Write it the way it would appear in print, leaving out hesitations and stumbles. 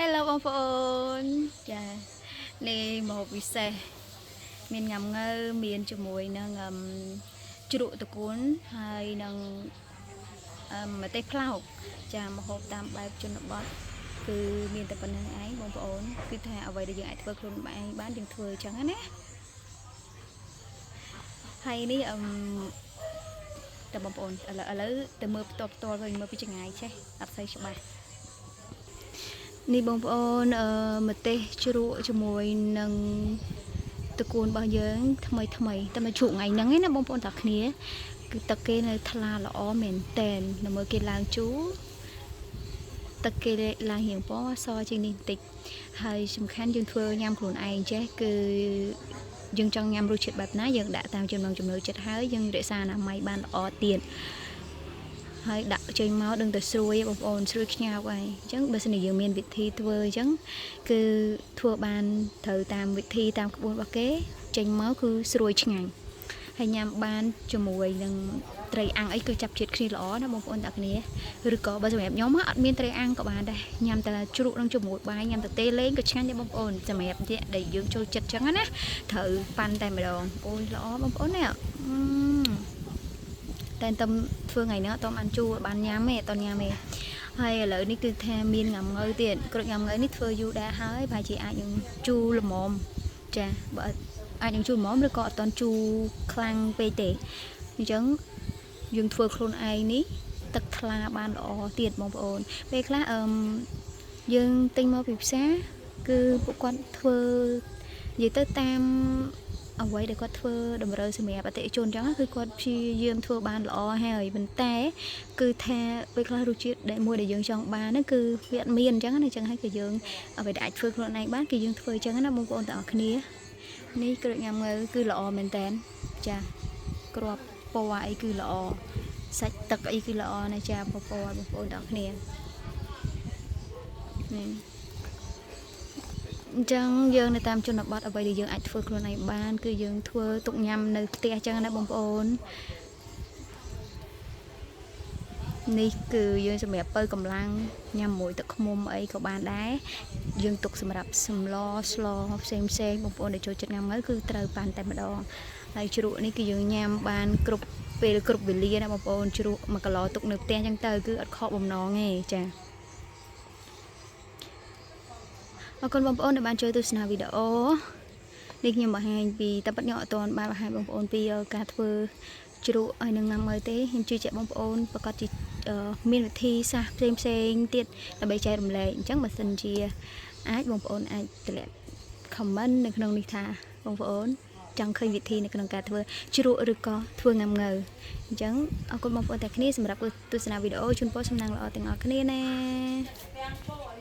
Hello បងប្អូនចានេះមកពិសេសមានញ៉ាំងើមានជាមួយនឹងជ្រក់តកួនហើយនឹងម្ទេសផ្លោកចាមកហូបតាមបែបជនបទគឺមានតែប៉ុណ្្នឹងឯងបងប្អូនគឺថាអ្វីដែលយើងអាចធ្វើខ្លួនឯងបានយើងធ្វើអញ្ចឹងណាហើយនេះតើបងប្អូនឥឡូវទៅមើលផ្ទាល់វិញមើលពីចម្ងាយចេះអត់សូវច្បាស់នេះបងប្អូនម្ទេសជ្រក់ជាមួយនឹងតកួនរបស់យើងថ្មីតែមកជ្រក់ថ្ងៃហ្នឹងឯណាបងប្អូនតាគ្នាគឺទឹកគេនៅថ្លាល្អមែនតែននៅមើលគេឡើងជូរទឹកគេឡើងរៀងពណ៌សជាងនេះបន្តិចហើយសំខាន់យើងធ្វើញ៉ាំខ្លួនឯងចេះគឺយើងចង់ញ៉ាំរសជាតិបែបណាយើងដាក់តាមចំណង់ចំណូលចិត្តហើយយើងរក្សាអនាម័យបានល្អទៀតហើយដាក់ចេញមកដឹងតែស្រួយបងប្អូនស្រួយខ្ញាប់ហើយអញ្ចឹងបើសិនជាយើងមានវិធីធ្វើអញ្ចឹងគឺធ្វើបានត្រូវតាមវិធីតាមក្បួនរបស់គេចេញមកគឺស្រួយឆ្ងាញ់ហើយញ៉ាំបានជាមួយនឹងត្រីអាំងអីគឺចាប់ជាតិគ្នាល្អណាបងប្អូនតាគ្នាឬក៏បើសម្រាប់ខ្ញុំអត់មានត្រីអាំងក៏បានដែរញ៉ាំតែជ្រក់នឹងជាមួយបាយញ៉ាំតែទេលេងក៏ឆ្ងាញ់ដែរបងប្អូនសម្រាប់អ្នកដែលយើងចូលចិត្តអញ្ចឹងណាត្រូវប៉ាន់តែម្ដងអូយល្អបងប្អូនណាតែតំធ្វើថ្ងៃនេះអត់បានជួបានញ៉ាំទេអត់ញ៉ាំទេហើយឥឡូវនេះគឺថាមានញ៉ាំងើទៀតគ្រុចញ៉ាំងើនេះធ្វើយូរដែរហើយប្រហែលជាអាចនឹងជូរល្មមចាបើអាចនឹងជូរល្មមឬក៏អត់តន់ជូរខ្លាំងពេកទេអញ្ចឹងយើងធ្វើខ្លួនឯងនេះទឹកថ្លាបានល្អទៀតបងប្អូនពេលខ្លះយើងទិញមកពីផ្សារគឺពួកគាត់ធ្វើនិយាយទៅតាមអ្វីដែលគាត់ធ្វើតម្រូវសម្រាប់អតិថិជនអញ្ចឹងគឺគាត់ព្យាយាមធ្វើបានល្អហើយប៉ុន្តែគឺថាពេលខ្លះរសជាតិដែលមួយដែលយើងចង់បានហ្នឹងគឺវាអត់មានអញ្ចឹងណាអញ្ចឹងហើយគឺយើងអ្វីដែលអាចធ្វើខ្លួនឯងបានគឺយើងធ្វើអញ្ចឹងណាបងប្អូនទាំងអស់គ្នានេះគ្រឿងញ៉ាំងើគឺល្អមែនតើចាគ្រាប់ពណ៌អីគឺល្អសាច់ទឹកអីគឺល្អណាស់ចាបងប្អូនទាំងអស់គ្នានេះអញ្ចឹងយើងនៅតាមជនបទអ្វីដែលយើងអាចធ្វើខ្លួនឯងបានគឺយើងធ្វើទុកញ៉ាំនៅផ្ទះអញ្ចឹងណាបងប្អូននេះគឺយើងសម្រាប់បើកម្លាំងញ៉ាំមួយទឹកឃ្មុំអីក៏បានដែរយើងទុកសម្រាប់សម្លស្លផ្សេងបងប្អូនដែលចូលចិត្តញ៉ាំហើយគឺត្រូវប៉ាន់តែម្ដងហើយជ្រក់នេះគឺយើងញ៉ាំបានគ្រប់ពេលគ្រប់វេលាណាបងប្អូនជ្រក់1គីឡូទុកនៅផ្ទះអញ្ចឹងទៅគឺអត់ខកបំណងទេចាអរគុណបងប្អូនដែលបានជួយទស្សនាវីដេអូនេះខ្ញុំបង្ហាញពីតែប៉ាត់ខ្ញុំអត់ទាន់បានបង្ហាញបងប្អូនពីការធ្វើជ្រក់ហើយនឹងញ៉ាំមើលទេខ្ញុំជឿជាក់បងប្អូនប្រកាសជាមានវិធីសាស្ត្រផ្សេងទៀតដើម្បីចែករំលែកអញ្ចឹងបើសិនជាអាចបងប្អូនអាចតម្លែក comment នៅក្នុងនេះថាបងប្អូនចង់ឃើញវិធីនៅក្នុងការធ្វើជ្រក់ឬក៏ធ្វើញ៉ាំងើអញ្ចឹងអរគុណបងប្អូនទាំងគ្នាសម្រាប់ទស្សនាវីដេអូជូនពរសំណាងល្អទាំងអស់គ្នាណា